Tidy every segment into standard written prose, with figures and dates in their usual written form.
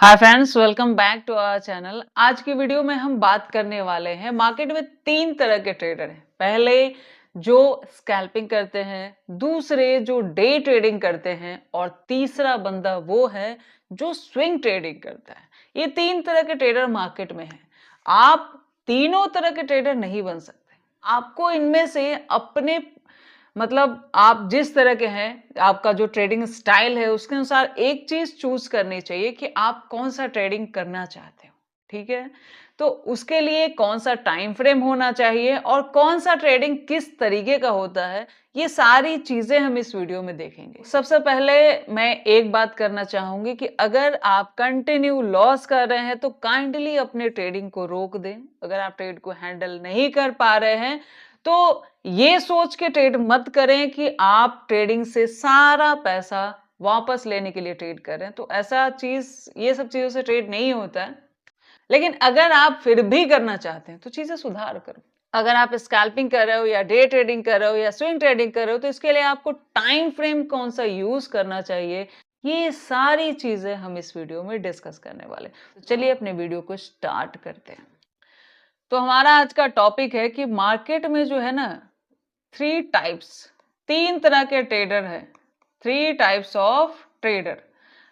Hi friends, welcome back to our channel. आज की video में हम बात करने वाले हैं मार्केट में तीन तरह के ट्रेडर हैं। पहले जो स्कैल्पिंग करते हैं, दूसरे जो डे ट्रेडिंग करते हैं और तीसरा बंदा वो है जो स्विंग ट्रेडिंग करता है। ये तीन तरह के ट्रेडर मार्केट में हैं। आप तीनों तरह के ट्रेडर नहीं बन सकते। आपको इनमें से अपने मतलब आप जिस तरह के हैं, आपका जो ट्रेडिंग स्टाइल है उसके अनुसार एक चीज चूज करनी चाहिए कि आप कौन सा ट्रेडिंग करना चाहते हो। ठीक है, तो उसके लिए कौन सा टाइम फ्रेम होना चाहिए और कौन सा ट्रेडिंग किस तरीके का होता है, ये सारी चीजें हम इस वीडियो में देखेंगे। सबसे पहले मैं एक बात करना चाहूंगी कि अगर आप कंटिन्यू लॉस कर रहे हैं तो काइंडली अपने ट्रेडिंग को रोक दें। अगर आप ट्रेड को हैंडल नहीं कर पा रहे हैं तो ये सोच के ट्रेड मत करें कि आप ट्रेडिंग से सारा पैसा वापस लेने के लिए ट्रेड कर रहे हैं। तो ऐसा चीज, ये सब चीजों से ट्रेड नहीं होता है। लेकिन अगर आप फिर भी करना चाहते हैं तो चीजें सुधार करो। अगर आप स्कैल्पिंग कर रहे हो या डे ट्रेडिंग कर रहे हो या स्विंग ट्रेडिंग कर रहे हो तो इसके लिए आपको टाइम फ्रेम कौन सा यूज करना चाहिए, ये सारी चीजें हम इस वीडियो में डिस्कस करने वाले। तो चलिए अपने वीडियो को स्टार्ट करते हैं। तो हमारा आज का टॉपिक है कि मार्केट में जो है ना, थ्री टाइप्स, तीन तरह के ट्रेडर है। Three types of trader.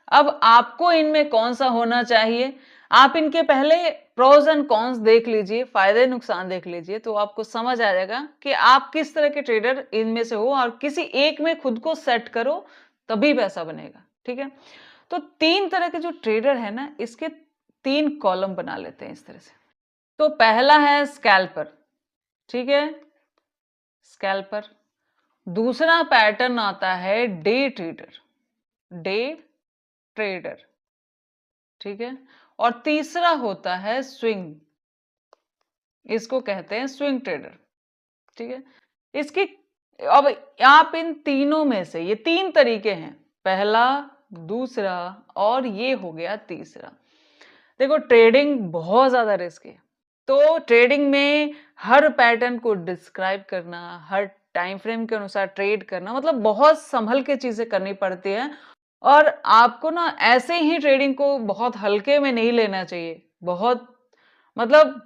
अब आपको इनमें कौन सा होना चाहिए, आप इनके पहले प्रोज एंड कॉन्स देख लीजिए, फायदे नुकसान देख लीजिए, तो आपको समझ आ जाएगा कि आप किस तरह के ट्रेडर इनमें से हो और किसी एक में खुद को सेट करो, तभी पैसा बनेगा। ठीक है, तो तीन तरह के जो ट्रेडर है ना, इसके तीन कॉलम बना लेते हैं इस तरह से। तो पहला है स्कैल्पर। ठीक है, स्कैल्पर। दूसरा पैटर्न आता है डे ट्रेडर, डे ट्रेडर। ठीक है, और तीसरा होता है स्विंग, इसको कहते हैं स्विंग ट्रेडर। ठीक है, इसकी अब आप इन तीनों में से, ये तीन तरीके हैं, पहला, दूसरा और ये हो गया तीसरा। देखो, ट्रेडिंग बहुत ज्यादा रिस्क है। तो ट्रेडिंग में हर पैटर्न को डिस्क्राइब करना, हर टाइम फ्रेम के अनुसार ट्रेड करना, मतलब बहुत संभल के चीजें करनी पड़ती है। और आपको ना ऐसे ही ट्रेडिंग को बहुत हल्के में नहीं लेना चाहिए। बहुत मतलब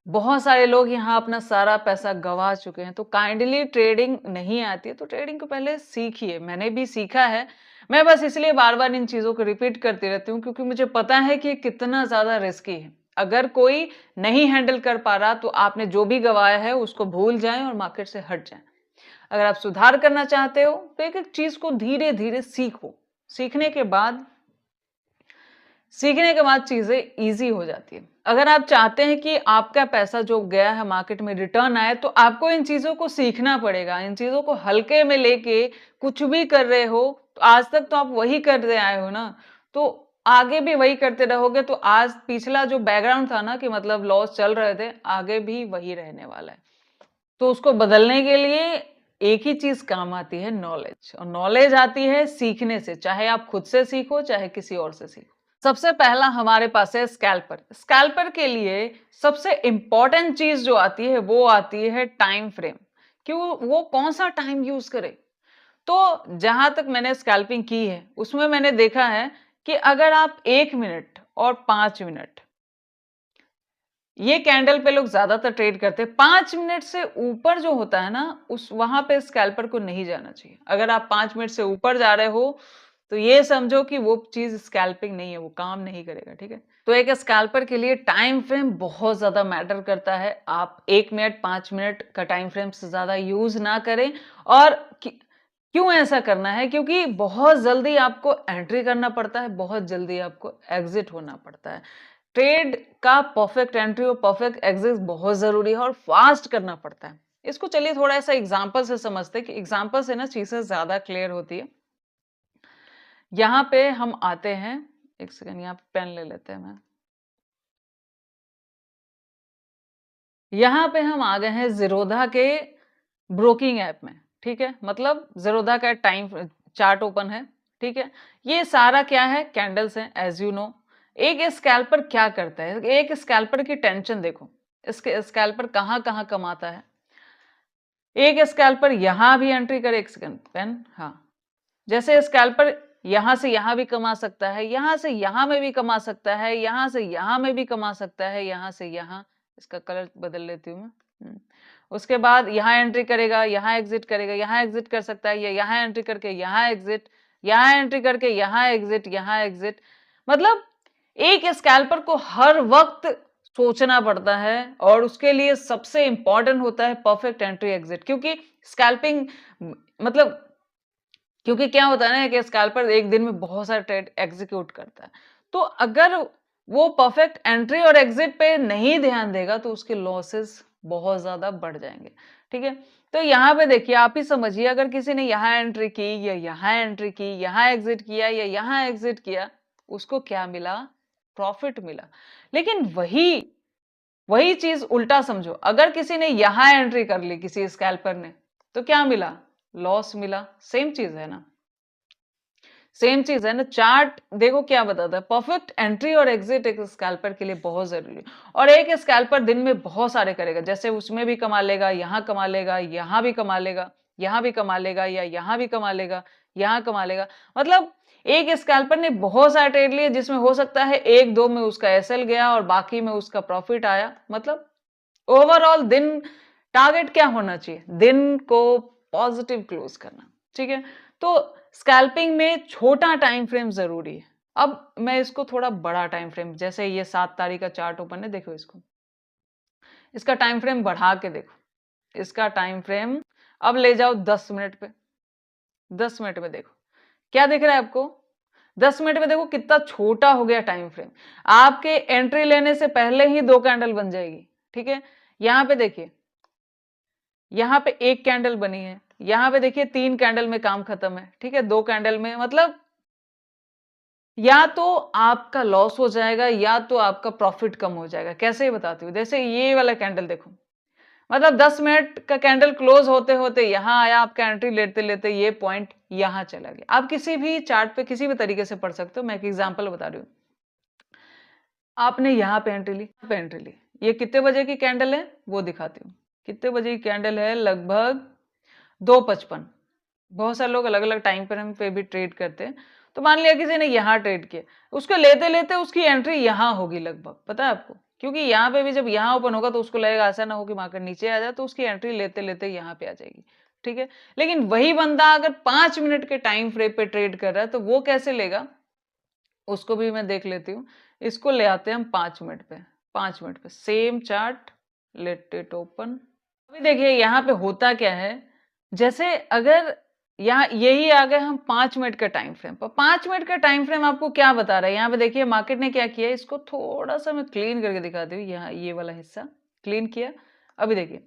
बहुत सारे लोग यहाँ अपना सारा पैसा गंवा चुके हैं। तो काइंडली ट्रेडिंग नहीं आती है तो ट्रेडिंग को पहले सीखिए। मैंने भी सीखा है। मैं बस इसलिए बार बार इन चीजों को रिपीट करती रहती हूँ क्योंकि मुझे पता है कि ये कितना ज्यादा रिस्की है। अगर कोई नहीं हैंडल कर पा रहा तो आपने जो भी गंवाया है उसको भूल जाएं और मार्केट से हट जाएं। अगर आप सुधार करना चाहते हो तो एक एक चीज को धीरे धीरे सीखो। सीखने के बाद सीखने के बाद चीजें इजी हो जाती है। अगर आप चाहते हैं कि आपका पैसा जो गया है मार्केट में रिटर्न आए तो आपको इन चीजों को सीखना पड़ेगा। इन चीजों को हल्के में लेके कुछ भी कर रहे हो तो आज तक तो आप वही करते आए हो ना, तो आगे भी वही करते रहोगे। तो आज पिछला जो बैकग्राउंड था ना कि मतलब लॉस चल रहे थे, आगे भी वही रहने वाला है। तो उसको बदलने के लिए एक ही चीज काम आती है, नॉलेज। और नॉलेज आती है सीखने से, चाहे आप खुद से सीखो चाहे किसी और से सीखो। सबसे पहला हमारे पास है स्कैल्पर। स्कैल्पर के लिए सबसे इंपॉर्टेंट चीज जो आती है वो आती है टाइम फ्रेम। क्यों, वो कौन सा टाइम यूज करे। तो जहां तक मैंने स्कैल्पिंग की है उसमें मैंने देखा है कि अगर आप 1 मिनट और 5 मिनट, ये कैंडल पे लोग ज्यादातर ट्रेड करते हैं। 5 मिनट से ऊपर जो होता है ना, उस वहां पे स्कैल्पर को नहीं जाना चाहिए। अगर आप 5 मिनट से ऊपर जा रहे हो तो ये समझो कि वो चीज स्कैल्पिंग नहीं है, वो काम नहीं करेगा। ठीक है, तो एक स्कैल्पर के लिए टाइम फ्रेम बहुत ज्यादा मैटर करता है। आप 1 मिनट 5 मिनट का टाइम फ्रेम से ज्यादा यूज ना करें। और क्यों ऐसा करना है, क्योंकि बहुत जल्दी आपको एंट्री करना पड़ता है, बहुत जल्दी आपको एग्जिट होना पड़ता है। ट्रेड का परफेक्ट एंट्री और परफेक्ट एग्जिट बहुत जरूरी है और फास्ट करना पड़ता है। इसको चलिए थोड़ा सा एग्जांपल से समझते हैं कि एग्जांपल से ना चीजें ज्यादा क्लियर होती है। यहाँ पे हम आते हैं, एक सेकंड, यहाँ पे पेन ले लेते हैं। मैं यहाँ पे हम आ गए हैं जीरोधा के ब्रोकिंग ऐप में। ठीक है, मतलब जीरोधा का टाइम चार्ट ओपन है। ठीक है, ये सारा क्या है, कैंडल्स हैं एज यू नो। एक स्कैल्पर क्या करता है, एक स्कैल्पर की टेंशन देखो। इसके स्कैल्पर कहाँ कहाँ कमाता है। एक स्कैल्पर यहां भी एंट्री करे, एक सेकंड पेन, हाँ, जैसे स्कैल्पर यहां से यहां भी कमा सकता है, यहां से यहां में भी कमा सकता है, यहां से यहां में भी कमा सकता है, यहां से यहां। इसका कलर बदल लेती हूँ मैं। उसके बाद यहाँ एंट्री करेगा, यहाँ एग्जिट करेगा, यहाँ एग्जिट कर सकता है, या यहाँ एंट्री करके यहाँ एग्जिट, यहाँ एंट्री करके यहाँ एग्जिट, यहाँ एग्जिट। मतलब एक स्कैल्पर को हर वक्त सोचना पड़ता है और उसके लिए सबसे इंपॉर्टेंट होता है परफेक्ट एंट्री एग्जिट। क्योंकि स्कैल्पिंग मतलब क्योंकि क्या होता है ना कि स्कैल्पर एक दिन में बहुत सारे ट्रेड एग्जीक्यूट करता है, तो अगर वो परफेक्ट एंट्री और एग्जिट पे नहीं ध्यान देगा तो उसके लॉसेस बहुत ज्यादा बढ़ जाएंगे। ठीक है, तो यहाँ पे देखिए, आप ही समझिए, अगर किसी ने यहाँ एंट्री की या यहाँ एंट्री की, यहाँ एग्जिट किया या यहाँ एग्जिट किया, उसको क्या मिला? प्रॉफिट मिला। लेकिन वही वही चीज उल्टा समझो, अगर किसी ने यहाँ एंट्री कर ली, किसी स्कैल्पर ने, तो क्या मिला? लॉस मिला। सेम चीज है ना, सेम चीज है ना। चार्ट देखो क्या बताता है, परफेक्ट एंट्री और एग्जिट एक स्कैल्पर के लिए बहुत जरूरी है। और एक स्कैल्पर दिन में बहुत सारे करेगा, जैसे उसमें भी कमा लेगा, यहाँ कमा लेगा, यहाँ भी कमा लेगा, यहाँ भी कमा लेगा, या यहाँ भी कमा लेगा, यहाँ कमा लेगा। मतलब एक स्कैल्पर ने बहुत सारे ट्रेड लिए, जिसमें हो सकता है एक दो में उसका एसएल गया और बाकी में उसका प्रॉफिट आया। मतलब ओवरऑल दिन टारगेट क्या होना चाहिए? दिन को पॉजिटिव क्लोज करना। ठीक है, तो स्कैल्पिंग में छोटा टाइम फ्रेम जरूरी है। अब मैं इसको थोड़ा बड़ा टाइम फ्रेम, जैसे ये 7 तारीख का चार्ट ओपन है, देखो इसको, इसका टाइम फ्रेम बढ़ा के देखो, इसका टाइम फ्रेम अब ले जाओ 10 मिनट पे। 10 मिनट में देखो क्या दिख रहा है आपको? 10 मिनट में देखो कितना छोटा हो गया टाइम फ्रेम। आपके एंट्री लेने से पहले ही 2 कैंडल बन जाएगी। ठीक है, यहां पे देखिए, यहां पे 1 कैंडल बनी है, यहां पे देखिए 3 कैंडल में काम खत्म है। ठीक है, 2 कैंडल में, मतलब या तो आपका लॉस हो जाएगा या तो आपका प्रॉफिट कम हो जाएगा। कैसे ही बताती हूँ, जैसे ये वाला कैंडल देखो, मतलब 10 मिनट का कैंडल क्लोज होते होते यहां आया, आपका एंट्री लेते लेते ये पॉइंट यहां चला गया। आप किसी भी चार्ट पे किसी भी तरीके से पढ़ सकते हो, मैं एक एग्जांपल बता रही हूँ। आपने यहाँ पे एंट्री ली, यहाँ पे एंट्री ली, ये कितने बजे की कैंडल है वो दिखाती हूँ। कितने बजे की कैंडल है? लगभग 2:55। बहुत सारे लोग अलग अलग टाइम फ्रेम पे भी ट्रेड करते हैं। तो मान लिया किसी ने यहाँ ट्रेड किया, उसको लेते लेते उसकी एंट्री यहाँ होगी लगभग, पता है आपको? क्योंकि यहाँ पे भी जब यहाँ ओपन होगा तो उसको लगेगा ऐसा ना हो कि मार्केट नीचे आ जाए, तो उसकी एंट्री लेते लेते यहाँ पे आ जाएगी। ठीक है, लेकिन वही बंदा अगर 5 मिनट के टाइम फ्रेम पे ट्रेड कर रहा है तो वो कैसे लेगा, उसको भी मैं देख लेती हूँ। इसको ले आते हैं हम 5 मिनट पे। 5 मिनट पे same chart, let it open. अभी देखिए यहाँ पे होता क्या है, जैसे अगर यहाँ यही आ गए हम 5 मिनट का टाइम फ्रेम पर। 5 मिनट का टाइम फ्रेम आपको क्या बता रहा है? यहाँ पे देखिए मार्केट ने क्या किया, इसको थोड़ा सा मैं क्लीन करके दिखाती हूँ। यहाँ ये वाला हिस्सा क्लीन किया। अभी देखिए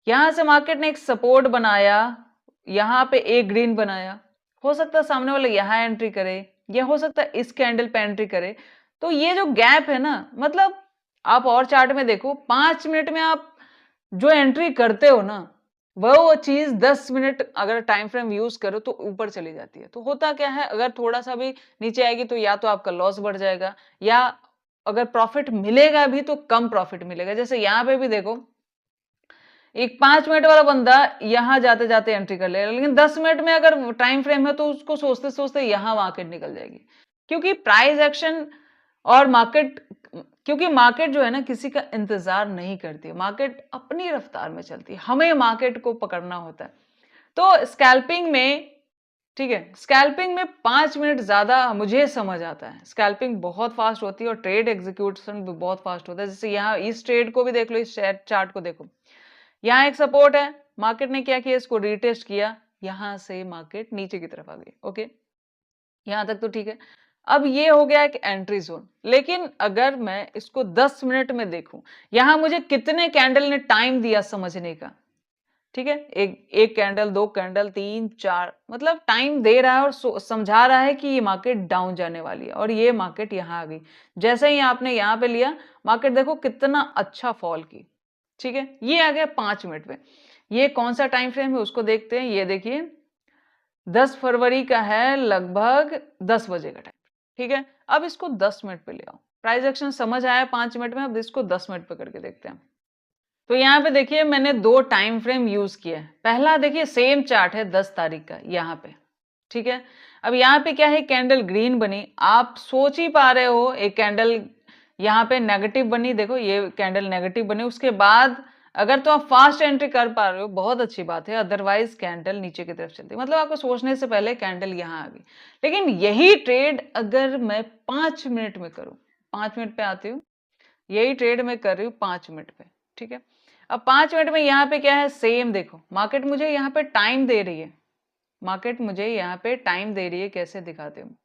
यहां से मार्केट ने एक सपोर्ट बनाया, यहाँ पे एक ग्रीन बनाया। हो सकता है सामने वाला यहाँ एंट्री करे, या हो सकता है इस कैंडल पे एंट्री करे। तो ये जो गैप है ना, मतलब आप और चार्ट में देखो, 5 मिनट में आप जो एंट्री करते हो ना, वो चीज 10 मिनट अगर टाइम फ्रेम यूज करो तो ऊपर चली जाती है। तो होता क्या है, अगर थोड़ा सा भी नीचे आएगी तो या तो आपका लॉस बढ़ जाएगा, या अगर प्रॉफिट मिलेगा भी तो कम प्रॉफिट मिलेगा। जैसे यहाँ पे भी देखो, एक 5 मिनट वाला बंदा यहां जाते जाते एंट्री कर लेगा, लेकिन 10 मिनट में अगर टाइम फ्रेम है तो उसको सोचते सोचते यहां मार्केट निकल जाएगी। क्योंकि प्राइस एक्शन और मार्केट, क्योंकि मार्केट जो है ना किसी का इंतजार नहीं करती, मार्केट अपनी रफ्तार में चलती है, हमें मार्केट को पकड़ना होता है। तो स्कैल्पिंग में, ठीक है, स्कैल्पिंग में 5 मिनट ज्यादा मुझे समझ आता है। स्कैल्पिंग बहुत फास्ट होती है और ट्रेड एग्जीक्यूशन भी बहुत फास्ट होता है। जैसे यहाँ इस ट्रेड को भी देख लो, इस चार्ट को देखो, यहाँ एक सपोर्ट है, मार्केट ने क्या किया, इसको रीटेस्ट किया, यहां से मार्केट नीचे की तरफ आ गई। ओके, यहां तक तो ठीक है। अब ये हो गया एक एंट्री जोन। लेकिन अगर मैं इसको 10 मिनट में देखूं, यहां मुझे कितने कैंडल ने टाइम दिया समझने का? ठीक है, एक कैंडल, 2 कैंडल, 3 4, मतलब टाइम दे रहा है और समझा रहा है कि ये मार्केट डाउन जाने वाली है, और ये मार्केट यहाँ आ गई। जैसे ही आपने यहाँ पे लिया, मार्केट देखो कितना अच्छा फॉल की। ठीक है, ये आ गया 5 मिनट में। ये कौन सा टाइम फ्रेम है उसको देखते हैं। ये देखिए 10 फरवरी का है, लगभग 10 बजे का टाइम। ठीक है, अब इसको 10 मिनट पे ले आओ। प्राइस एक्शन समझ आया 5 मिनट में, अब इसको 10 मिनट पे करके देखते हैं। तो यहाँ पे देखिए मैंने 2 टाइम फ्रेम यूज किए हैं। पहला देखिए सेम चार्ट है 10 तारीख का, यहाँ पे ठीक है। अब यहाँ पे क्या है, कैंडल ग्रीन बनी, आप सोच ही पा रहे हो एक कैंडल यहाँ पे नेगेटिव बनी, देखो ये कैंडल नेगेटिव बनी, उसके बाद अगर तो आप फास्ट एंट्री कर पा रहे हो बहुत अच्छी बात है, अदरवाइज कैंडल नीचे की तरफ चलती है, मतलब आपको सोचने से पहले कैंडल यहाँ आ गई। लेकिन यही ट्रेड अगर मैं 5 मिनट में करूँ, 5 मिनट पे आती हूँ, यही ट्रेड मैं कर रही हूँ 5 मिनट पे, ठीक है। अब 5 मिनट में यहाँ पे क्या है, सेम देखो मार्केट मुझे यहाँ पे टाइम दे रही है, मार्केट मुझे यहाँ पे टाइम दे रही है, कैसे दिखाते हूँ,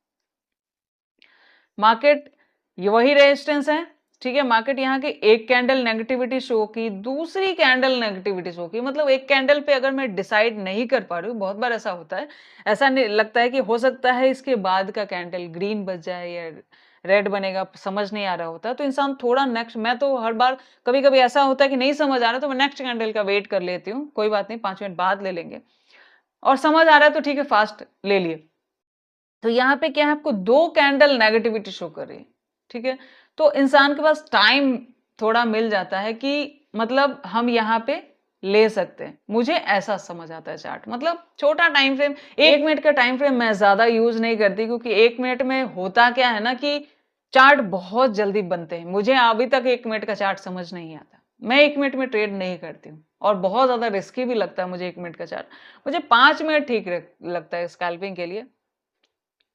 मार्केट ये वही रेजिस्टेंस है, ठीक है। मार्केट यहाँ की एक कैंडल नेगेटिविटी शो की, दूसरी कैंडल नेगेटिविटी शो की, मतलब एक कैंडल पे अगर मैं डिसाइड नहीं कर पा रही हूँ, बहुत बार ऐसा होता है, ऐसा नहीं लगता है कि हो सकता है इसके बाद का कैंडल ग्रीन बच जाए या रेड बनेगा, समझ नहीं आ रहा होता, तो इंसान थोड़ा नेक्स्ट, मैं तो हर बार कभी कभी ऐसा होता है कि नहीं समझ आ रहा तो मैं नेक्स्ट कैंडल का वेट कर लेती हूँ, कोई बात नहीं 5 मिनट बाद ले लेंगे, और समझ आ रहा है तो ठीक है फास्ट ले लिए। तो यहाँ पे क्या है, आपको 2 कैंडल नेगेटिविटी शो कर रही है, ठीक है। तो इंसान के पास टाइम थोड़ा मिल जाता है कि मतलब हम यहाँ पे ले सकते हैं, मुझे ऐसा समझ आता है चार्ट, मतलब छोटा टाइम फ्रेम, 1 मिनट का टाइम फ्रेम मैं ज्यादा यूज नहीं करती, क्योंकि 1 मिनट में होता क्या है ना कि चार्ट बहुत जल्दी बनते हैं, मुझे अभी तक 1 मिनट का चार्ट समझ नहीं आता, मैं 1 मिनट में ट्रेड नहीं करती हूँ, और बहुत ज्यादा रिस्की भी लगता है मुझे 1 मिनट का चार्ट, मुझे 5 मिनट ठीक लगता है स्कैल्पिंग के लिए।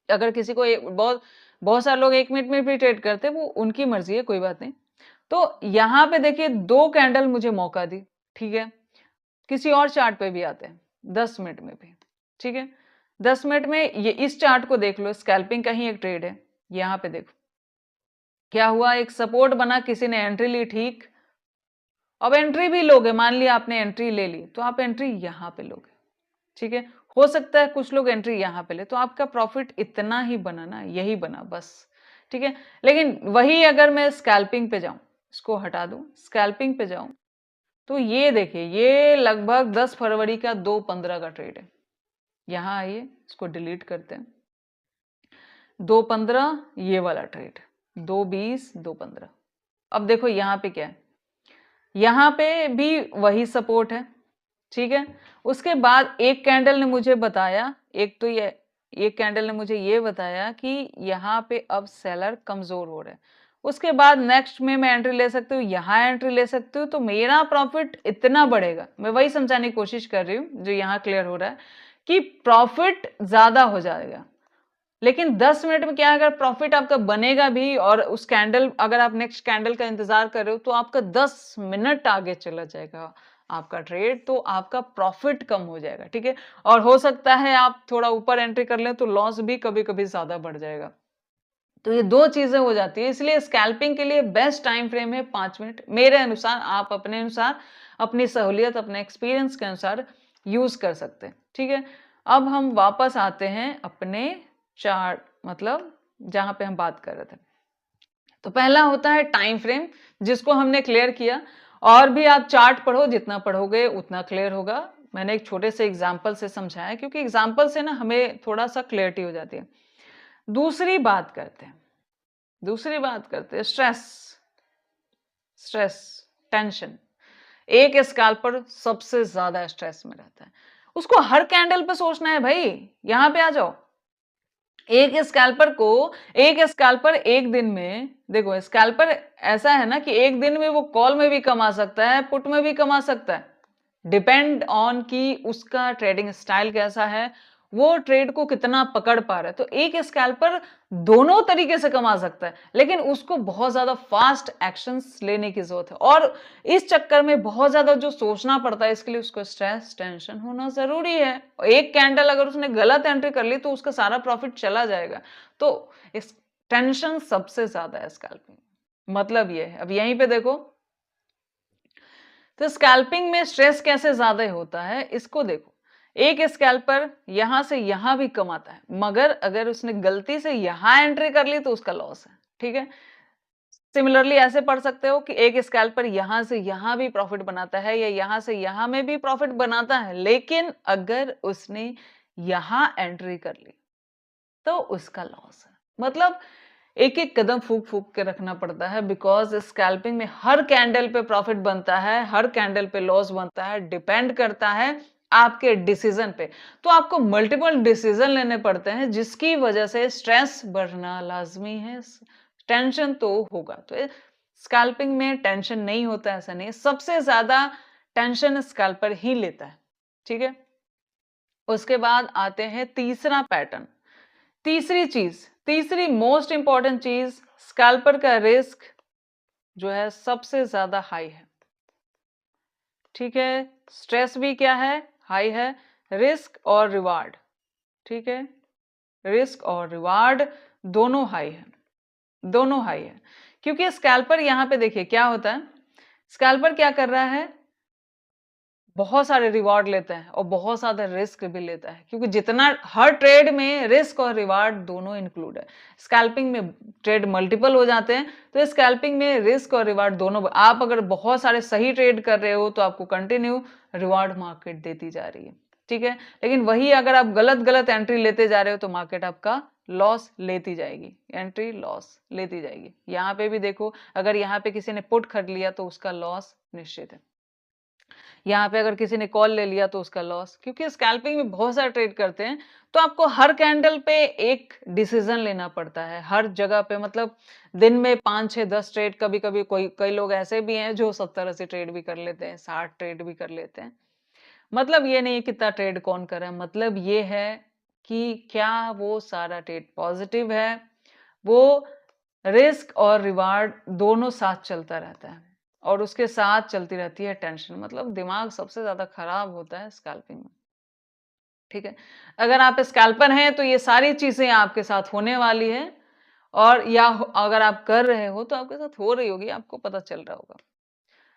अगर किसी को बहुत बहुत सारे लोग 1 मिनट में भी ट्रेड करते हैं, वो उनकी मर्जी है, कोई बात नहीं। तो यहाँ पे देखिए 2 कैंडल मुझे मौका दी, ठीक है। किसी और चार्ट पे भी आते हैं 10 मिनट में भी, ठीक है। 10 मिनट में ये इस चार्ट को देख लो, स्कैल्पिंग का ही एक ट्रेड है, यहाँ पे देखो क्या हुआ, एक सपोर्ट बना, किसी ने एंट्री ली, ठीक। अब एंट्री भी लोगे, मान लिया आपने एंट्री ले ली, तो आप एंट्री यहाँ पे लोगे, ठीक है। हो सकता है कुछ लोग एंट्री यहाँ पे ले, तो आपका प्रॉफिट इतना ही बना ना, यही बना बस, ठीक है। लेकिन वही अगर मैं स्कैल्पिंग पे जाऊं, इसको हटा दूं, स्कैल्पिंग पे जाऊं, तो ये देखिए ये लगभग 10 फरवरी का 2:15 का ट्रेड है। यहाँ आइए, इसको डिलीट करते हैं, 2:15 ये वाला ट्रेड, 2:20 2:15। अब देखो यहाँ पे क्या है, यहाँ पे भी वही सपोर्ट है, ठीक है। उसके बाद एक कैंडल ने मुझे बताया, एक तो ये एक कैंडल ने मुझे ये बताया कि यहाँ पे अब सेलर कमजोर हो रहा है, उसके बाद नेक्स्ट में मैं एंट्री ले सकती हूँ, यहाँ एंट्री ले सकती हूँ, तो मेरा प्रॉफिट इतना बढ़ेगा, मैं वही समझाने की कोशिश कर रही हूँ जो यहाँ क्लियर हो रहा है कि प्रॉफिट ज्यादा हो जाएगा। लेकिन 10 मिनट में क्या, अगर प्रॉफिट आपका बनेगा भी, और उस कैंडल अगर आप नेक्स्ट कैंडल का इंतजार कर रहे हो, तो आपका 10 मिनट आगे चला जाएगा आपका ट्रेड, तो आपका प्रॉफिट कम हो जाएगा, ठीक है। और हो सकता है आप थोड़ा ऊपर एंट्री कर लें तो लॉस भी कभी कभी ज्यादा बढ़ जाएगा। तो ये दो चीजें हो जाती है, इसलिए स्कैल्पिंग के लिए बेस्ट टाइम फ्रेम है 5 मिनट मेरे अनुसार, आप अपने अनुसार अपनी सहूलियत अपने एक्सपीरियंस के अनुसार यूज कर सकते हैं, ठीक है। अब हम वापस आते हैं अपने चार्ट, मतलब जहां पे हम बात कर रहे थे। तो पहला होता है टाइम फ्रेम, जिसको हमने क्लियर किया, और भी आप चार्ट पढ़ो, जितना पढ़ोगे उतना क्लियर होगा, मैंने एक छोटे से एग्जाम्पल से समझाया, क्योंकि एग्जाम्पल से ना हमें थोड़ा सा क्लियरिटी हो जाती है। दूसरी बात करते हैं, स्ट्रेस, स्ट्रेस टेंशन। एक स्कैल्पर सबसे ज्यादा स्ट्रेस में रहता है, उसको हर कैंडल पे सोचना है भाई, यहां पे आ जाओ। एक स्कैल्पर एक दिन में, देखो स्कैल्पर ऐसा है ना कि एक दिन में वो कॉल में भी कमा सकता है, पुट में भी कमा सकता है, डिपेंड ऑन कि उसका ट्रेडिंग स्टाइल कैसा है, वो ट्रेड को कितना पकड़ पा रहा है। तो एक स्कैल्पर दोनों तरीके से कमा सकता है, लेकिन उसको बहुत ज्यादा फास्ट एक्शंस लेने की जरूरत है, और इस चक्कर में बहुत ज्यादा जो सोचना पड़ता है, इसके लिए उसको स्ट्रेस टेंशन होना जरूरी है। एक कैंडल अगर उसने गलत एंट्री कर ली तो उसका सारा प्रॉफिट चला जाएगा। तो इस टेंशन सबसे ज्यादा है स्कैल्पिंग, मतलब ये है। अब यहीं पे देखो, तो स्कैल्पिंग में स्ट्रेस कैसे ज्यादा होता है, इसको देखो। एक स्कैल्पर यहां से यहां भी कमाता है, मगर अगर उसने गलती से यहां एंट्री कर ली तो उसका लॉस है, ठीक है। सिमिलरली ऐसे पढ़ सकते हो कि एक स्कैल्पर यहां से यहां भी प्रॉफिट बनाता है, या यहां से यहां में भी प्रॉफिट बनाता है, लेकिन अगर उसने यहां एंट्री कर ली तो उसका लॉस है। मतलब एक एक कदम फूक फूक के रखना पड़ता है, बिकॉज स्कैल्पिंग में हर कैंडल पे प्रॉफिट बनता है, हर कैंडल पे लॉस बनता है, डिपेंड करता है आपके डिसीजन पे। तो आपको मल्टीपल डिसीजन लेने पड़ते हैं जिसकी वजह से स्ट्रेस बढ़ना लाजमी है। टेंशन तो होगा। तो स्कैल्पिंग में टेंशन नहीं होता, ऐसा नहीं। सबसे ज्यादा टेंशन स्कैल्पर ही लेता है। ठीक है, उसके बाद आते हैं तीसरा पैटर्न। तीसरी मोस्ट इंपॉर्टेंट चीज, स्कैल्पर का रिस्क जो है सबसे ज्यादा हाई है। ठीक है, स्ट्रेस भी क्या है, हाई है। रिस्क और रिवार्ड, ठीक है, रिस्क और रिवार्ड दोनों हाई है, दोनों हाई है। क्योंकि स्कैल्पर यहां पे देखिए क्या होता है, स्कैल्पर क्या कर रहा है, बहुत सारे रिवार्ड लेता है और बहुत ज्यादा रिस्क भी लेता है। क्योंकि जितना हर ट्रेड में रिस्क और रिवार्ड दोनों इंक्लूड है। स्कैल्पिंग में ट्रेड मल्टीपल हो जाते हैं, तो स्कैल्पिंग में रिस्क और रिवार्ड दोनों। आप अगर बहुत सारे सही ट्रेड कर रहे हो तो आपको कंटिन्यू रिवार्ड मार्केट देती जा रही है। ठीक है, लेकिन वही अगर आप गलत गलत एंट्री लेते जा रहे हो तो मार्केट आपका लॉस लेती जाएगी, एंट्री लॉस लेती जाएगी। यहाँ पे भी देखो, अगर यहाँ पे किसी ने पुट खरीद लिया तो उसका लॉस निश्चित है। यहाँ पे अगर किसी ने कॉल ले लिया तो उसका लॉस। क्योंकि स्कैल्पिंग में बहुत सारे ट्रेड करते हैं, तो आपको हर कैंडल पे एक डिसीजन लेना पड़ता है हर जगह पे। मतलब दिन में 5 6 10 ट्रेड, कभी कभी कई लोग ऐसे भी हैं जो 70 80 ट्रेड भी कर लेते हैं, 60 ट्रेड भी कर लेते हैं। मतलब ये नहीं कितना ट्रेड कौन कर रहा है, मतलब ये है कि क्या वो सारा ट्रेड पॉजिटिव है, वो रिस्क और रिवार्ड दोनों साथ चलता रहता है। और उसके साथ चलती रहती है टेंशन। मतलब दिमाग सबसे ज्यादा खराब होता है स्कैल्पिंग में। ठीक है, अगर आप स्कैल्पर हैं तो ये सारी चीजें आपके साथ होने वाली है। और या अगर आप कर रहे हो तो आपके साथ हो रही होगी, आपको पता चल रहा होगा।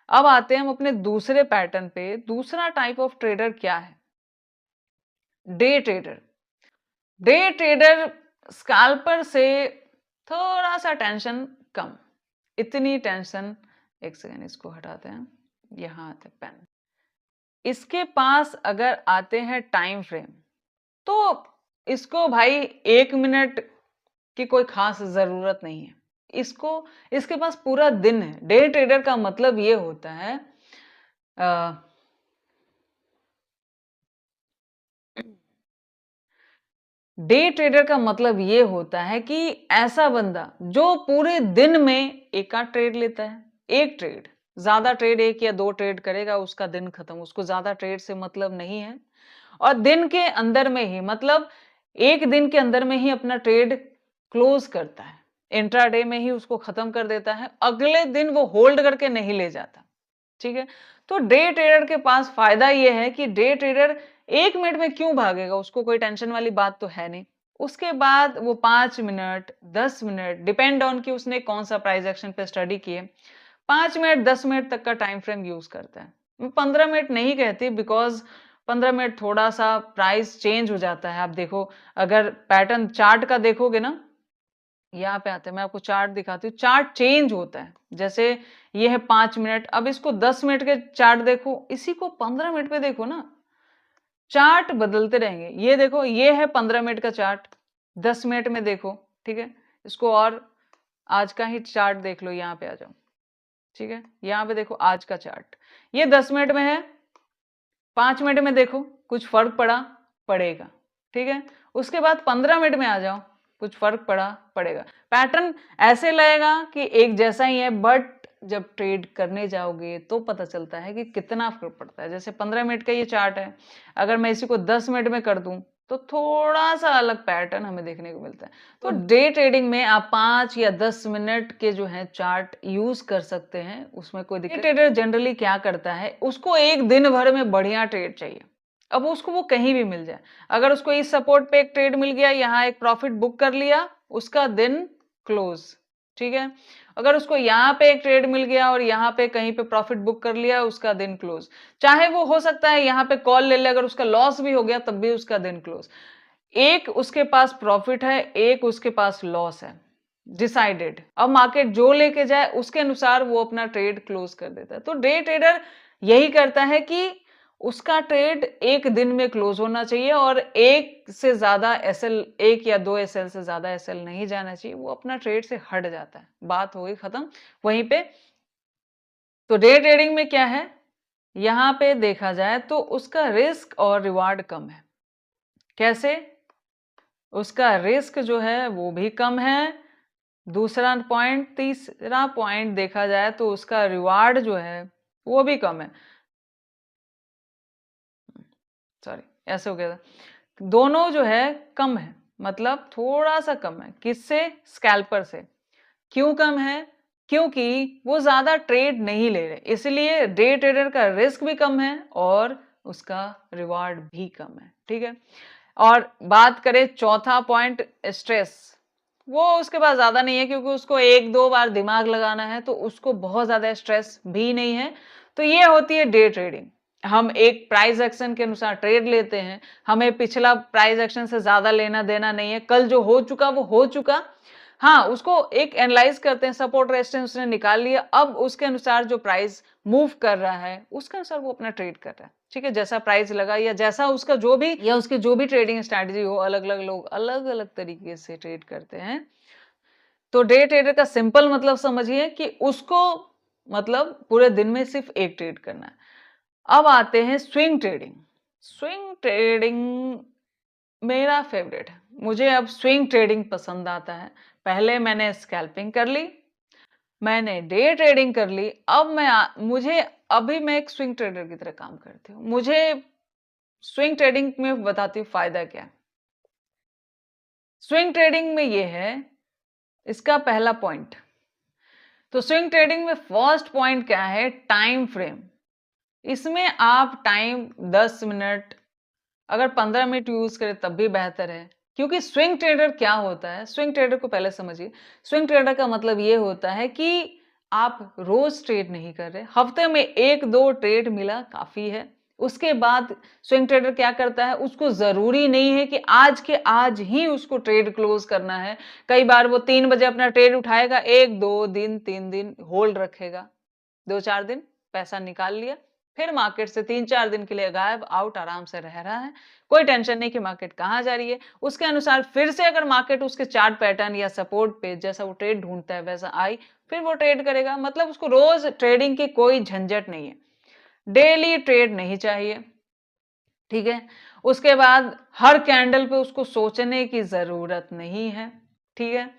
अब आते हैं हम अपने दूसरे पैटर्न पे। दूसरा टाइप ऑफ ट्रेडर क्या है, day trader. Day trader scalper से थोड़ा सा टेंशन कम, इतनी टेंशन। एक सेकेंड, इसको हटाते हैं, यहां आते हैं पेन। इसके पास अगर आते हैं टाइम फ्रेम, तो इसको भाई 1 मिनट की कोई खास जरूरत नहीं है। इसको, इसके पास पूरा दिन है। डे ट्रेडर का मतलब ये होता है, डे ट्रेडर का मतलब ये होता है कि ऐसा बंदा जो पूरे दिन में एक आध ट्रेड लेता है। एक ट्रेड, ज्यादा ट्रेड 1 या 2 ट्रेड करेगा, उसका दिन खत्म। उसको ज्यादा ट्रेड से मतलब नहीं है। और दिन के अंदर में ही, मतलब एक दिन के अंदर में ही अपना ट्रेड क्लोज करता है, इंट्राडे में ही उसको खत्म कर देता है। अगले दिन वो होल्ड करके नहीं ले जाता। ठीक है, तो डे ट्रेडर के पास फायदा यह है कि डे ट्रेडर 1 मिनट में क्यों भागेगा, उसको कोई टेंशन वाली बात तो है नहीं। उसके बाद वो 5 मिनट 10 मिनट, डिपेंड ऑन कि उसने कौन सा प्राइस एक्शन पे स्टडी किए, 5 मिनट 10 मिनट तक का टाइम फ्रेम यूज करता है। मैं 15 मिनट नहीं कहती, बिकॉज 15 मिनट थोड़ा सा प्राइस चेंज हो जाता है। आप देखो, अगर पैटर्न चार्ट का देखोगे ना, यहाँ पे आते हैं, मैं आपको चार्ट दिखाती हूँ। चार्ट चेंज होता है। जैसे ये है 5 मिनट, अब इसको 10 मिनट के चार्ट देखो, इसी को 15 मिनट पे देखो ना, चार्ट बदलते रहेंगे। ये देखो, ये है 15 मिनट का चार्ट, 10 मिनट में देखो। ठीक है, इसको और आज का ही चार्ट देख लो, यहाँ पे आ जाओ। ठीक है, यहाँ पे देखो आज का चार्ट, ये 10 मिनट में है, 5 मिनट में देखो, कुछ फर्क पड़ा, पड़ेगा। ठीक है, उसके बाद 15 मिनट में आ जाओ, कुछ फर्क पड़ा, पड़ेगा। पैटर्न ऐसे लगेगा कि एक जैसा ही है, बट जब ट्रेड करने जाओगे तो पता चलता है कि कितना फर्क पड़ता है। जैसे 15 मिनट का ये चार्ट है, अगर मैं इसी को 10 मिनट में कर दूं तो थोड़ा सा अलग पैटर्न हमें देखने को मिलता है। तो डे ट्रेडिंग में आप 5 या 10 मिनट के जो है चार्ट यूज कर सकते हैं, उसमें कोई दिक्कत। ट्रेडर जनरली क्या करता है, उसको एक दिन भर में बढ़िया ट्रेड चाहिए। अब उसको वो कहीं भी मिल जाए, अगर उसको इस सपोर्ट पे एक ट्रेड मिल गया, यहाँ एक प्रॉफिट बुक कर लिया, उसका दिन क्लोज। ठीक है, अगर उसको यहाँ पे एक ट्रेड मिल गया और यहाँ पे कहीं पे प्रॉफिट बुक कर लिया, उसका दिन क्लोज। चाहे वो हो सकता है यहाँ पे कॉल ले ले, अगर उसका लॉस भी हो गया तब भी उसका दिन क्लोज। एक उसके पास प्रॉफिट है, एक उसके पास लॉस है, डिसाइडेड। अब मार्केट जो लेके जाए उसके अनुसार वो अपना ट्रेड क्लोज कर देता है। तो डे ट्रेडर यही करता है कि उसका ट्रेड एक दिन में क्लोज होना चाहिए और एक से ज्यादा एसएल, 1 या 2 एसएल से ज्यादा एसएल नहीं जाना चाहिए। वो अपना ट्रेड से हट जाता है, बात हो गई खत्म वहीं पे। तो डे ट्रेडिंग में क्या है, यहाँ पे देखा जाए तो उसका रिस्क और रिवार्ड कम है। कैसे? उसका रिस्क जो है वो भी कम है। दूसरा पॉइंट, तीसरा पॉइंट देखा जाए तो उसका रिवार्ड जो है वो भी कम है। सॉरी, ऐसे हो गया था। दोनों जो है कम है, मतलब थोड़ा सा कम है। किससे? स्कैल्पर से। क्यों कम है? क्योंकि वो ज्यादा ट्रेड नहीं ले रहे, इसलिए डे ट्रेडर का रिस्क भी कम है और उसका रिवार्ड भी कम है। ठीक है। और बात करें चौथा पॉइंट, स्ट्रेस, वो उसके पास ज्यादा नहीं है क्योंकि उसको एक दो बार दिमाग लगाना है, तो उसको बहुत ज्यादा स्ट्रेस भी नहीं है। तो ये होती है डे ट्रेडिंग। हम एक प्राइस एक्शन के अनुसार ट्रेड लेते हैं, हमें पिछला प्राइस एक्शन से ज्यादा लेना देना नहीं है। कल जो हो चुका वो हो चुका। हाँ, उसको एक एनालाइज करते हैं, सपोर्ट रेजिस्टेंस उसने निकाल लिया, अब उसके अनुसार जो प्राइस मूव कर रहा है उसके अनुसार वो अपना ट्रेड कर रहा है। ठीक है, जैसा प्राइस लगा या जैसा उसका जो भी या उसकी जो भी ट्रेडिंग स्ट्रैटेजी हो, अलग अलग लोग अलग अलग तरीके से ट्रेड करते हैं। तो डे ट्रेडर का सिंपल मतलब समझिए कि उसको मतलब पूरे दिन में सिर्फ एक ट्रेड करना है। अब आते हैं स्विंग ट्रेडिंग। स्विंग ट्रेडिंग मेरा फेवरेट है। मुझे अब स्विंग ट्रेडिंग पसंद आता है। पहले मैंने स्कैल्पिंग कर ली, मैंने डे ट्रेडिंग कर ली, अब मुझे अभी मैं एक स्विंग ट्रेडर की तरह काम करती हूँ। मुझे स्विंग ट्रेडिंग में बताती हूँ फायदा क्या है। स्विंग ट्रेडिंग में ये है, इसका पहला पॉइंट, तो स्विंग ट्रेडिंग में फर्स्ट पॉइंट क्या है? Time frame. इसमें आप टाइम 10 मिनट, अगर 15 मिनट यूज करें तब भी बेहतर है। क्योंकि स्विंग ट्रेडर क्या होता है, स्विंग ट्रेडर को पहले समझिए। स्विंग ट्रेडर का मतलब ये होता है कि आप रोज ट्रेड नहीं कर रहे, हफ्ते में एक दो ट्रेड मिला काफी है। उसके बाद स्विंग ट्रेडर क्या करता है, उसको जरूरी नहीं है कि आज के आज ही उसको ट्रेड क्लोज करना है। कई बार वो 3 बजे अपना ट्रेड उठाएगा, एक दो दिन 3 दिन होल्ड रखेगा, 2-4 दिन पैसा निकाल लिया, फिर मार्केट से 3-4 दिन के लिए गायब, आउट, आराम से रह रहा है। कोई टेंशन नहीं कि मार्केट कहां जा रही है। उसके अनुसार फिर से अगर मार्केट उसके चार्ट पैटर्न या सपोर्ट पे जैसा वो ट्रेड ढूंढता है वैसा आई, फिर वो ट्रेड करेगा। मतलब उसको रोज ट्रेडिंग की कोई झंझट नहीं है, डेली ट्रेड नहीं चाहिए। ठीक है। उसके बाद हर कैंडल पे उसको सोचने की जरूरत नहीं है। ठीक है।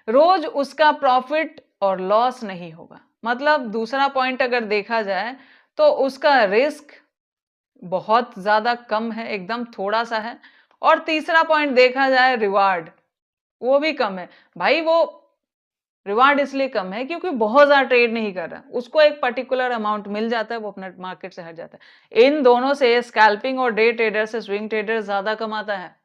रोज उसका प्रॉफिट और लॉस नहीं होगा। मतलब दूसरा पॉइंट अगर देखा जाए तो उसका रिस्क बहुत ज्यादा कम है, एकदम थोड़ा सा है। और तीसरा पॉइंट देखा जाए, रिवार्ड, वो भी कम है। भाई वो रिवार्ड इसलिए कम है क्योंकि बहुत ज्यादा ट्रेड नहीं कर रहा, उसको एक पर्टिकुलर अमाउंट मिल जाता है, वो अपना मार्केट से हट जाता है। इन दोनों से स्कैल्पिंग और डे ट्रेडर से स्विंग ट्रेडर ज्यादा कमाता है।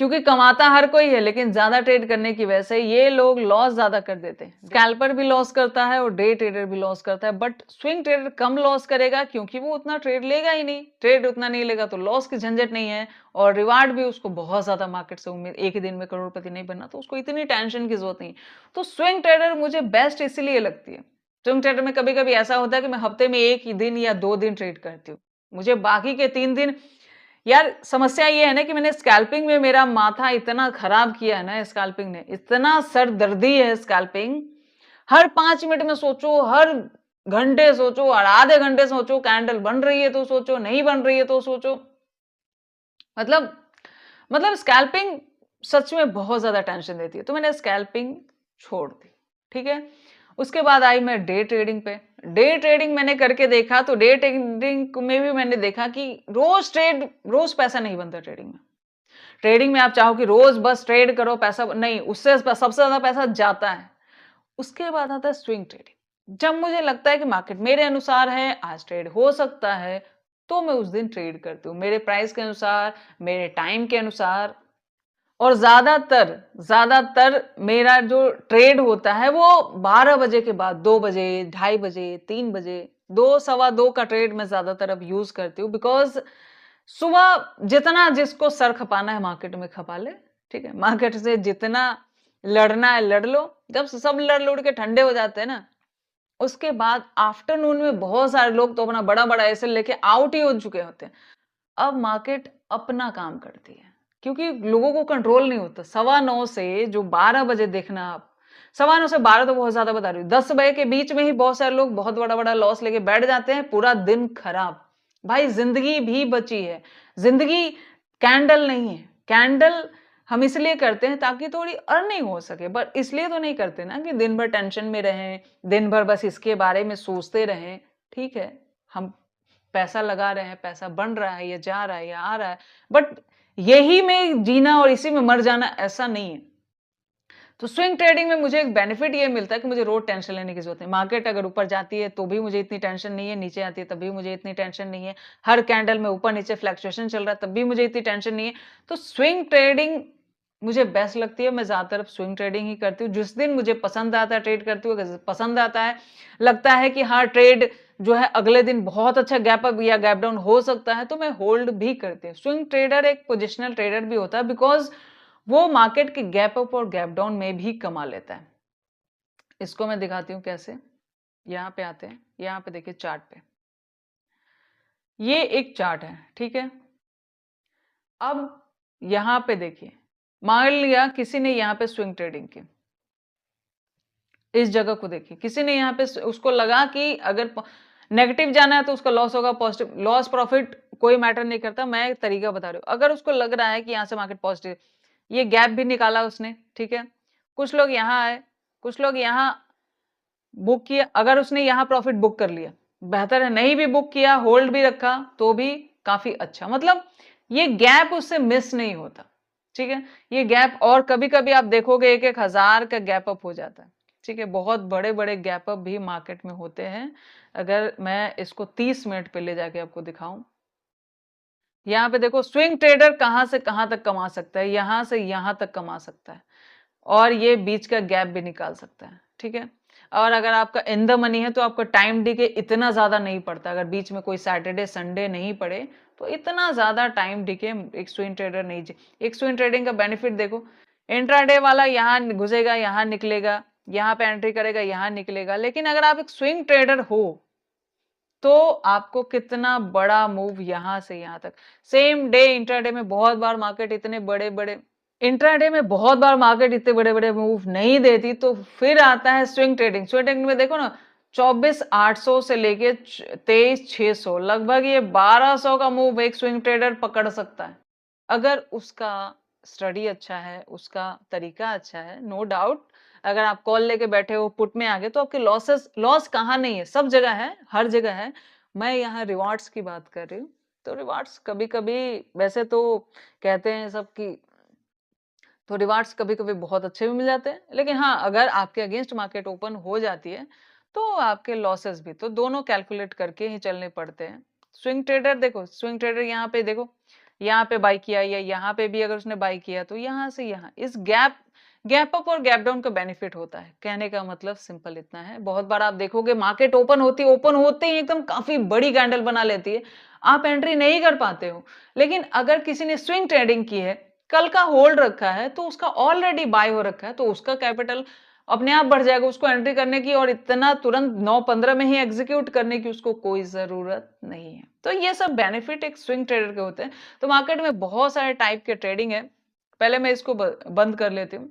क्योंकि कमाता हर कोई है, लेकिन ज्यादा ट्रेड करने की वजह से ये लोग लॉस ज्यादा कर देते हैं। स्कैल्पर भी लॉस करता है और डे ट्रेडर भी लॉस करता है, but swing trader come loss करेगा क्योंकि वो उतना ट्रेड लेगा ही नहीं। ट्रेड उतना नहीं लेगा तो लॉस की झंझट नहीं है, और रिवार्ड भी उसको बहुत ज्यादा मार्केट से उम्मीद, एक ही दिन में करोड़पति नहीं बनना, तो उसको इतनी टेंशन की जरूरत नहीं। तो स्विंग ट्रेडर मुझे बेस्ट इसलिए लगती है। स्विंग ट्रेडर में कभी कभी ऐसा होता है कि मैं हफ्ते में एक ही दिन या 2 दिन ट्रेड करती हूँ, मुझे बाकी के 3 दिन, यार समस्या ये है ना कि मैंने स्कैल्पिंग में मेरा माथा इतना खराब किया है ना, स्कैल्पिंग ने इतना सर दर्दी है स्कैल्पिंग। हर 5 मिनट में सोचो, हर घंटे सोचो और आधे घंटे सोचो, कैंडल बन रही है तो सोचो, नहीं बन रही है तो सोचो। मतलब स्कैल्पिंग सच में बहुत ज्यादा टेंशन देती है, तो मैंने स्कैल्पिंग छोड़ दी। ठीक है। उसके बाद आई मैं डे ट्रेडिंग पे। डे ट्रेडिंग मैंने करके देखा, तो डे ट्रेडिंग में भी मैंने देखा कि रोज पैसा नहीं बनता ट्रेडिंग में। ट्रेडिंग में आप चाहो कि रोज बस ट्रेड करो, पैसा नहीं, उससे सबसे ज्यादा पैसा जाता है। उसके बाद आता है स्विंग ट्रेडिंग। जब मुझे लगता है कि मार्केट मेरे अनुसार है, आज ट्रेड हो सकता है, तो मैं उस दिन ट्रेड करती हूँ मेरे प्राइस के अनुसार, मेरे टाइम के अनुसार। और ज्यादातर मेरा जो ट्रेड होता है वो 12 बजे के बाद, 2 बजे, 2:30 बजे, 3 बजे, 2, 2:15 का ट्रेड मैं ज्यादातर अब यूज करती हूँ। बिकॉज सुबह जितना जिसको सर खपाना है मार्केट में खपा ले। ठीक है, मार्केट से जितना लड़ना है लड़ लो। जब सब लड़ लुड़ के ठंडे हो जाते हैं ना, उसके बाद आफ्टरनून में बहुत सारे लोग तो अपना बड़ा बड़ा ऐसे लेके आउट ही हो चुके होते हैं। अब मार्केट अपना काम करती है, क्योंकि लोगों को कंट्रोल नहीं होता। 9:15 से जो 12 बजे देखना आप, सवा 9 से 12 तो बहुत ज्यादा बता रही हूँ, 10 बजे के बीच में ही बहुत सारे लोग बहुत बड़ा बड़ा लॉस लेके बैठ जाते हैं, पूरा दिन खराब। भाई जिंदगी भी बची है, जिंदगी कैंडल नहीं है। कैंडल हम इसलिए करते हैं ताकि थोड़ी अर्निंग हो सके, बट इसलिए तो नहीं करते ना कि दिन भर टेंशन में रहें, दिन भर बस इसके बारे में सोचते रहें। ठीक है, हम पैसा लगा रहे हैं, पैसा बन रहा है या जा रहा है या आ रहा है, बट यही में जीना और इसी में मर जाना ऐसा नहीं है। तो स्विंग ट्रेडिंग में मुझे एक बेनिफिट ये मिलता है कि मुझे रोज टेंशन लेने की जरूरत नहीं। मार्केट अगर ऊपर जाती है तो भी मुझे इतनी टेंशन नहीं है, नीचे आती है तब भी मुझे इतनी टेंशन नहीं है, हर कैंडल में ऊपर नीचे फ्लक्चुएशन चल रहा है तब भी मुझे इतनी टेंशन नहीं है। तो स्विंग ट्रेडिंग मुझे बेस्ट लगती है, मैं ज्यादातर स्विंग ट्रेडिंग ही करती हूँ। जिस दिन मुझे पसंद आता है ट्रेड करती हूँ, पसंद आता है, लगता है कि हाँ ट्रेड जो है अगले दिन बहुत अच्छा गैप अप या गैप डाउन हो सकता है, तो मैं होल्ड भी करती हूँ। स्विंग ट्रेडर एक पोजिशनल ट्रेडर भी होता है, बिकॉज वो मार्केट के गैप अप और गैप डाउन में भी कमा लेता है। इसको मैं दिखाती हूं कैसे। यहां पे आते हैं, यहां पे देखिए चार्ट पे, ये एक चार्ट है, ठीक है। अब यहां पे देखिए, मान लिया किसी ने यहां पे स्विंग ट्रेडिंग की, इस जगह को देखिए, किसी ने यहां पे उसको लगा कि अगर नेगेटिव जाना है तो उसका लॉस होगा, पॉजिटिव लॉस प्रॉफिट कोई मैटर नहीं करता, मैं एक तरीका बता रही हूं। अगर उसको लग रहा है कि यहां से मार्केट पॉजिटिव, ये गैप भी निकाला उसने, ठीक है, कुछ लोग यहां आए, कुछ लोग यहां बुक किया, अगर उसने यहां प्रॉफिट बुक कर लिया बेहतर है, नहीं भी बुक किया होल्ड भी रखा तो भी काफी अच्छा, मतलब ये गैप उससे मिस नहीं होता। ठीक है, ये गैप, और कभी कभी आप देखोगे 1,000 का गैप अप हो जाता है। ठीक है, बहुत बड़े बड़े गैप अप भी मार्केट में होते हैं। अगर मैं इसको 30 मिनट पे ले जाके आपको दिखाऊं, यहाँ पे देखो स्विंग ट्रेडर कहां से कहां तक कमा सकता है, यहां से यहां तक कमा सकता है, और ये बीच का गैप भी निकाल सकता है। ठीक है, और अगर आपका इन द मनी है तो आपका टाइम डिके इतना ज्यादा नहीं पड़ता, अगर बीच में कोई सैटरडे संडे नहीं पड़े तो इतना ज्यादा टाइम डिके एक स्विंग ट्रेडर नहीं। एक स्विंग ट्रेडिंग का बेनिफिट देखो, इंट्राडे वाला यहाँ घुसेगा, यहाँ निकलेगा, यहाँ पे एंट्री करेगा, यहाँ निकलेगा, लेकिन अगर आप एक स्विंग ट्रेडर हो तो आपको कितना बड़ा मूव यहां से यहां तक, सेम डे इंट्राडे में बहुत बार मार्केट इतने बड़े बड़े, इंट्राडे में बहुत बार मार्केट इतने बड़े बड़े मूव नहीं देती, तो फिर आता है स्विंग ट्रेडिंग। स्विंग ट्रेडिंग में देखो ना, 24,800 से लेके 23,600, लगभग ये 1,200 का मूव एक स्विंग ट्रेडर पकड़ सकता है, अगर उसका स्टडी अच्छा है, उसका तरीका अच्छा है। नो डाउट, अगर आप कॉल लेके बैठे हो, पुट में आ गए, तो आपके लॉस कहाँ नहीं है, सब जगह है, हर जगह है। मैं यहाँ रिवार्ड्स की बात कर रही हूँ। तो रिवार्ड्स कभी कभी, वैसे तो कहते हैं सब कि, तो रिवार्ड्स कभी कभी बहुत अच्छे भी मिल जाते हैं, लेकिन हाँ अगर आपके अगेंस्ट मार्केट ओपन हो जाती है तो आपके लॉसेस भी, तो दोनों कैलकुलेट करके ही चलने पड़ते हैं। स्विंग ट्रेडर देखो, स्विंग ट्रेडर यहाँ पे देखो, यहाँ पे बाई किया या यहाँ पे भी अगर उसने बाई किया तो यहाँ से यहाँ इस गैप अप और गैप डाउन का बेनिफिट होता है। कहने का मतलब सिंपल इतना है, बहुत बार आप देखोगे मार्केट ओपन होते ही एकदम काफी बड़ी कैंडल बना लेती है, आप एंट्री नहीं कर पाते हो। लेकिन अगर किसी ने स्विंग ट्रेडिंग की है, कल का होल्ड रखा है, तो उसका ऑलरेडी बाय हो रखा है, तो उसका कैपिटल अपने आप बढ़ जाएगा, उसको एंट्री करने की और इतना तुरंत 9-15 में ही एग्जीक्यूट करने की उसको कोई जरूरत नहीं है। तो ये सब बेनिफिट एक स्विंग ट्रेडर के होते हैं। तो मार्केट में बहुत सारे टाइप के ट्रेडिंग है, पहले मैं इसको बंद कर लेती हूँ।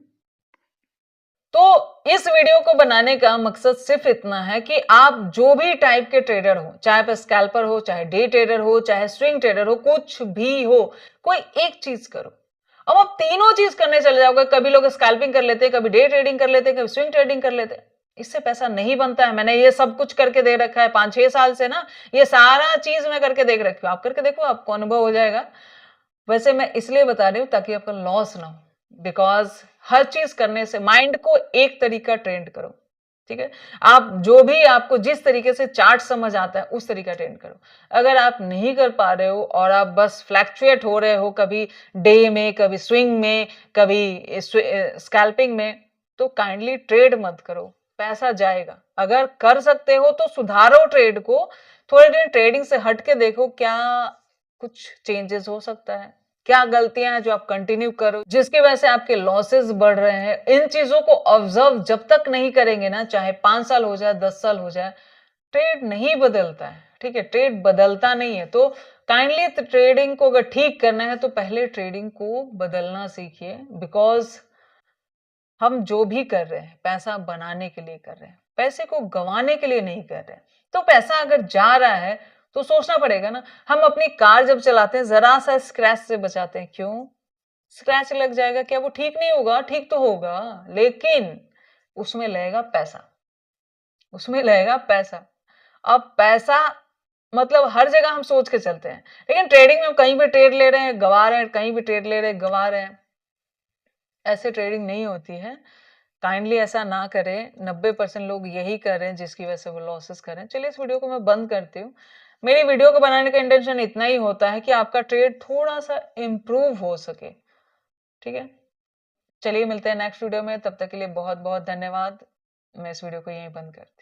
तो इस वीडियो को बनाने का मकसद सिर्फ इतना है कि आप जो भी टाइप के ट्रेडर हो, चाहे आप स्कैल्पर हो, चाहे डे ट्रेडर हो, चाहे स्विंग ट्रेडर हो, कुछ भी हो, कोई एक चीज करो। अब आप तीनों चीज करने चले जाओगे, कभी लोग स्कैल्पिंग कर लेते हैं, कभी डे ट्रेडिंग कर लेते हैं, कभी स्विंग ट्रेडिंग कर लेते हैं, इससे पैसा नहीं बनता है। मैंने ये सब कुछ करके दे रखा है 5-6 साल से ना, ये सारा चीज मैं करके देख रखी हूँ। आप करके देखो, आपको अनुभव हो जाएगा। वैसे मैं इसलिए बता रही हूँ ताकि आपका लॉस ना हो, बिकॉज हर चीज करने से माइंड को एक तरीका ट्रेंड करो। ठीक है, आप जो भी आपको जिस तरीके से चार्ट समझ आता है उस तरीका ट्रेंड करो। अगर आप नहीं कर पा रहे हो और आप बस फ्लैक्चुएट हो रहे हो, कभी डे में, कभी स्विंग में, कभी स्कैल्पिंग में, तो काइंडली ट्रेड मत करो, पैसा जाएगा। अगर कर सकते हो तो सुधारो ट्रेड को, थोड़े दिन ट्रेडिंग से हट के देखो क्या कुछ चेंजेस हो सकता है, क्या गलतियां हैं जो आप कंटिन्यू करो जिसकी वजह से आपके लॉसेस बढ़ रहे हैं। इन चीजों को ऑब्जर्व जब तक नहीं करेंगे ना, चाहे 5 साल हो जाए, 10 साल हो जाए, ट्रेड नहीं बदलता है। ठीक है, ट्रेड बदलता नहीं है। तो काइंडली ट्रेडिंग को अगर ठीक करना है तो पहले ट्रेडिंग को बदलना सीखिए, बिकॉज हम जो भी कर रहे हैं पैसा बनाने के लिए कर रहे हैं, पैसे को गंवाने के लिए नहीं कर रहे हैं। तो पैसा अगर जा रहा है तो सोचना पड़ेगा ना। हम अपनी कार जब चलाते हैं जरा सा स्क्रैच से बचाते हैं, क्यों? स्क्रैच लग जाएगा, क्या वो ठीक नहीं होगा? ठीक तो होगा, लेकिन उसमें लगेगा पैसा, उसमें लगेगा पैसा। अब पैसा मतलब हर जगह हम सोच के चलते हैं, लेकिन ट्रेडिंग में हम कहीं भी ट्रेड ले रहे हैं गवा रहे हैं, कहीं भी ट्रेड ले रहे हैं गवा रहे हैं। ऐसे ट्रेडिंग नहीं होती है। काइंडली ऐसा ना करें। 90% लोग यही कर रहे हैं जिसकी वजह से वो लॉसेस कर रहे हैं। चलिए इस वीडियो को मैं बंद करती हूँ। मेरी वीडियो को बनाने का इंटेंशन इतना ही होता है कि आपका ट्रेड थोड़ा सा इम्प्रूव हो सके। ठीक है, चलिए मिलते हैं नेक्स्ट वीडियो में। तब तक के लिए बहुत बहुत धन्यवाद। मैं इस वीडियो को यहीं बंद करती हूँ।